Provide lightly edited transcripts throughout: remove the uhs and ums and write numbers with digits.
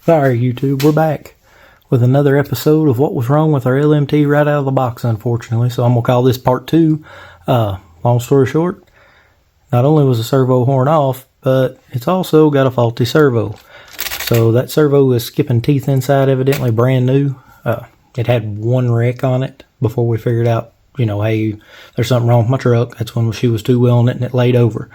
Alright YouTube, we're back with another episode of what was wrong with our LMT right out of the box, unfortunately. So I'm going to call this part 2. Long story short, not only was the servo horn off, but it's also got a faulty servo. So that servo is skipping teeth inside, evidently brand new. It had one wreck on it before we figured out, hey, there's something wrong with my truck. That's when she was too well in it and it laid over.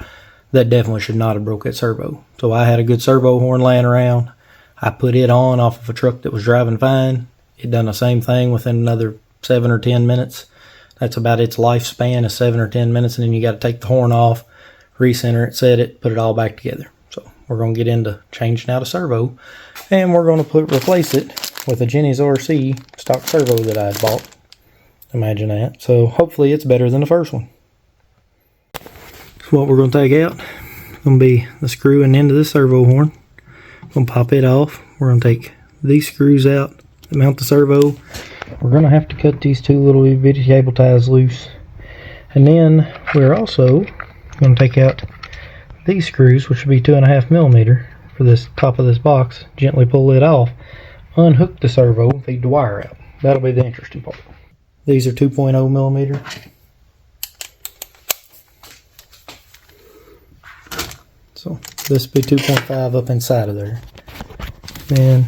That definitely should not have broke that servo. So I had a good servo horn laying around. I put it on off of a truck that was driving fine. It done the same thing within another 7 or 10 minutes. That's about its lifespan, is 7 or 10 minutes, and then you got to take the horn off, recenter it, set it, put it all back together. So we're going to get into changing out a servo, and we're going to replace it with a Jenny's RC stock servo that I had bought. Imagine that. So hopefully it's better than the first one. So what we're going to take out is going to be the screw and end of this servo horn. Going to pop it off. We're going to take these screws out that mount the servo. We're going to have to cut these two little bitty cable ties loose. And then we're also going to take out these screws, which would be 2.5 millimeter for this top of this box. Gently pull it off. Unhook the servo and feed the wire out. That'll be the interesting part. These are 2.0 millimeter. So this would be 2.5 up inside of there. Then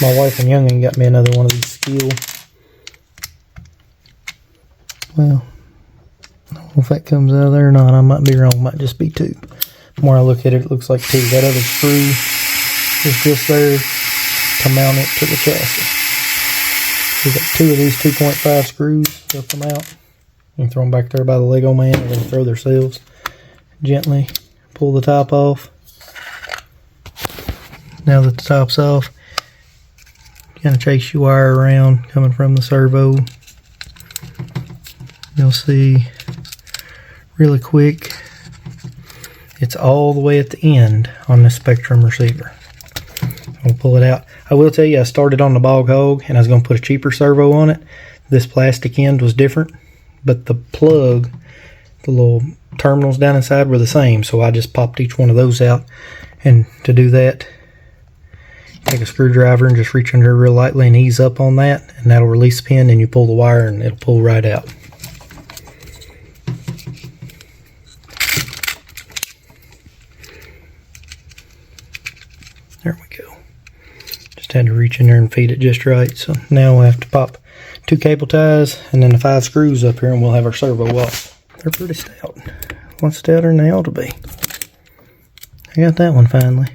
my wife and youngin got me another one of these steel. Well, I don't know if that comes out of there or not. I might be wrong. Might just be 2. The more I look at it, it looks like 2. That other screw is just there to mount it to the chassis. We've got 2 of these 2.5 screws. Lift them out. You can throw them back there by the Lego man, or they can throw themselves. Gently pull the top off. Now that the top's off, kind of chase your wire around coming from the servo. You'll see really quick, it's all the way at the end on this Spectrum receiver. I'll pull it out. I will tell you, I started on the Bog Hog and I was going to put a cheaper servo on it. This plastic end was different, but the plug, the little terminals down inside were the same, so I just popped each one of those out. And to do that, take a screwdriver and just reach under real lightly and ease up on that, and that'll release the pin, and you pull the wire and it'll pull right out. There we go. Just had to reach in there and feed it just right. So now we'll have to pop 2 cable ties and then the 5 screws up here, and we'll have our servo off. They're pretty stout. A lot stouter than they ought to be. I got that one finally.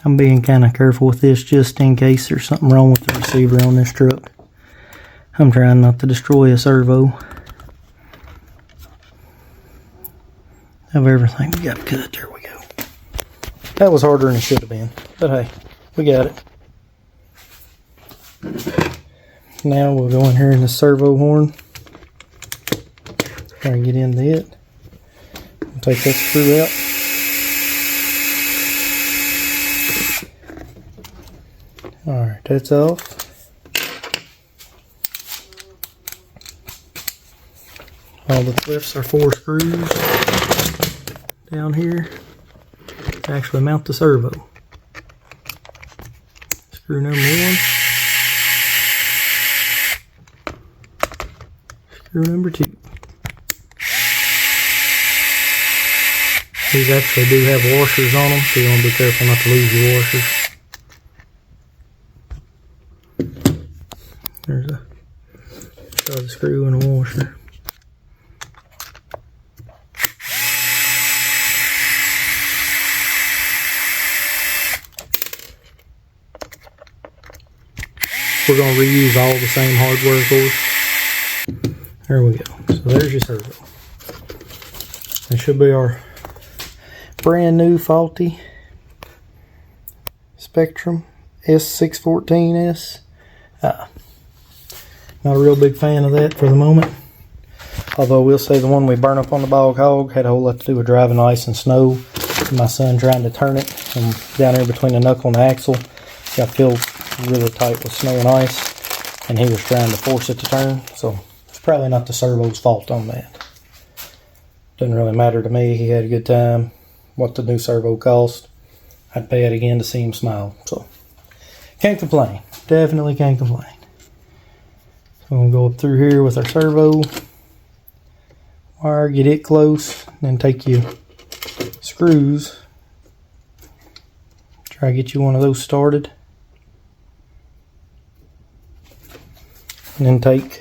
I'm being kind of careful with this just in case there's something wrong with the receiver on this truck. I'm trying not to destroy a servo. Have everything we got to cut. There we go. That was harder than it should have been, but hey, we got it. Now we'll go in here in the servo horn. Try and get into it. We'll take that screw out. Alright, that's off. All the clips are 4 screws down here to actually mount the servo. Screw number 1. Screw number 2. These actually do have washers on them, so you want to be careful not to lose your washers. There's a screw and a washer. We're going to reuse all the same hardware, of course. There we go. So there's your servo. It should be our brand new faulty Spectrum S614S. Not a real big fan of that for the moment. Although we'll say the one we burned up on the Bog Hog had a whole lot to do with driving ice and snow. My son trying to turn it from down here between the knuckle and the axle. got filled really tight with snow and ice, and he was trying to force it to turn, so it's probably not the servo's fault on that. Doesn't really matter to me. He had a good time. What the new servo cost, I'd pay it again to see him smile. So can't complain. Definitely can't complain. So we'll go up through here with our servo wire, get it close, then take your screws. Try to get you one of those started. And then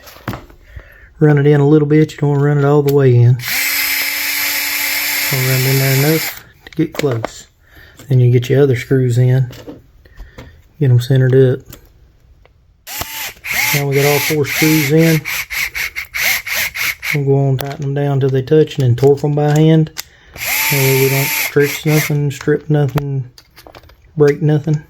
run it in a little bit. You don't want to run it all the way in. I'll run it in there enough to get close. Then you get your other screws in. Get them centered up. Now we got all 4 screws in. We'll go on, tighten them down until they touch, and then torque them by hand. That way we don't stretch nothing, strip nothing, break nothing.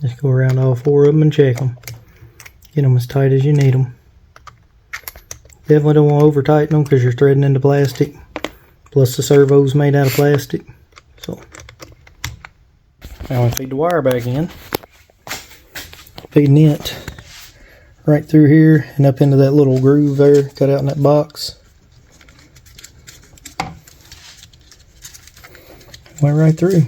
Just go around all 4 of them and check them. Get them as tight as you need them. Definitely don't want to over tighten them because you're threading into plastic. Plus the servo's made out of plastic. So now we feed the wire back in. Feeding it right through here and up into that little groove there cut out in that box. Went right through.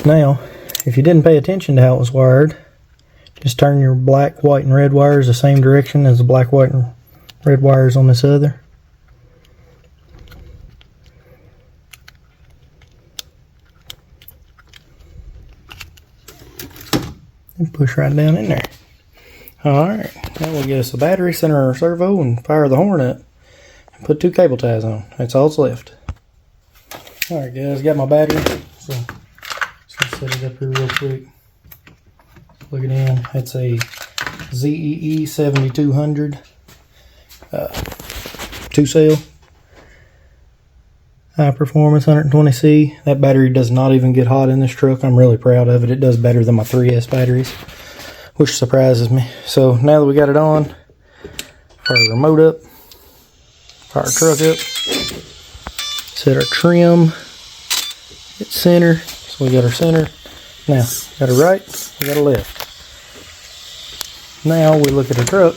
Now, if you didn't pay attention to how it was wired, just turn your black, white, and red wires the same direction as the black, white, and red wires on this other. And push right down in there. Alright, now we'll get us a battery, center our servo, and fire the horn up. And put 2 cable ties on. That's all that's left. Alright guys, got my battery. So just gonna set it up here real quick. Plug it in. It's a ZEE 7200 2-cell high performance 120C. That battery does not even get hot in this truck. I'm really proud of it. It does better than my 3S batteries, which surprises me. So now that we got it on, fire our remote up, fire our truck up, set our trim at center. So we got our center. Now, got a right, we got a left. Now we look at the truck.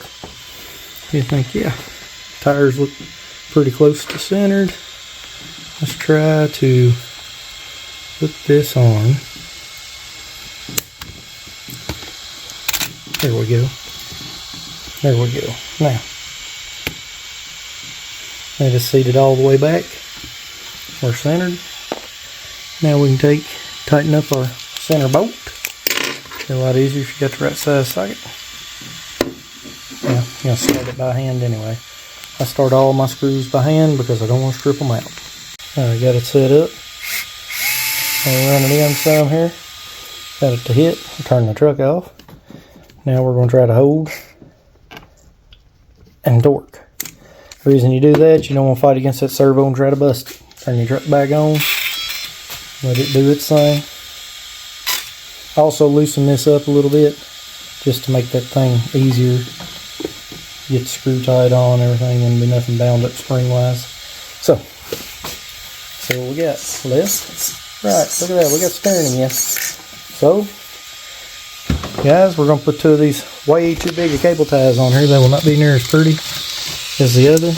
You think, yeah, tires look pretty close to centered. Let's try to put this on. There we go. There we go. Now, that is seated all the way back. We're centered. Now we can tighten up our center bolt. It's a lot easier if you got the right size socket. Yeah, I'm going to start it by hand anyway. I start all my screws by hand because I don't want to strip them out. Alright, got it set up. I'll run it in some here. Got it to hit. Turn the truck off. Now we're going to try to hold and torque. The reason you do that, you don't want to fight against that servo and try to bust it. Turn your truck back on. Let it do its thing. Also loosen this up a little bit just to make that thing easier. Get the screw tied on, everything, and be nothing bound up spring wise. So what we got. Left, right. Look at that. We got steering again. So guys, we're gonna put 2 of these way too big of cable ties on here. They will not be near as pretty as the other.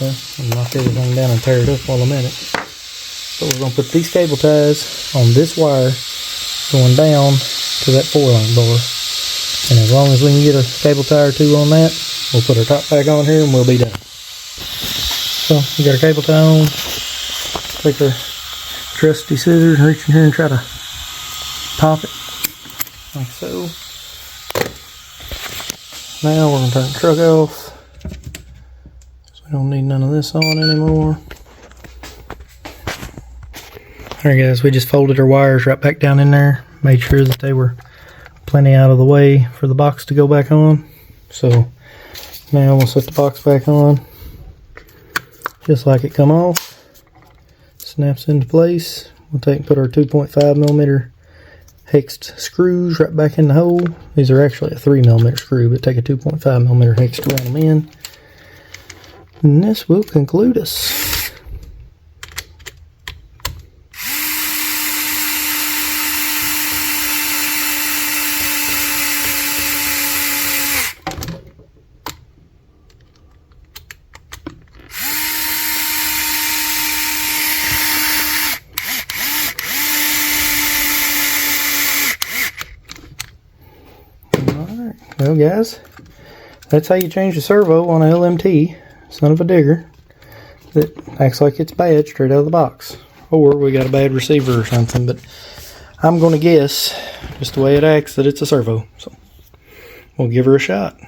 Okay, I'll knock everything down and tear it up while I'm at it. So we're gonna put these cable ties on this wire going down to that 4-lane bar. And as long as we can get a cable tie or 2 on that, we'll put our top back on here and we'll be done. So we got our cable tie on. Take our trusty scissors and reach in here and try to pop it like so. Now we're going to turn the truck off, so we don't need none of this on anymore. Alright guys, we just folded our wires right back down in there, made sure that they were plenty out of the way for the box to go back on. So now we'll set the box back on just like it come off. Snaps into place. We'll put our 2.5mm hexed screws right back in the hole. These are actually a 3mm screw, but take a 2.5mm hex to run them in. And this will conclude us. Well, guys, that's how you change the servo on a LMT, son of a digger, that acts like it's bad straight out of the box. Or we got a bad receiver or something, but I'm going to guess, just the way it acts, that it's a servo. So we'll give her a shot.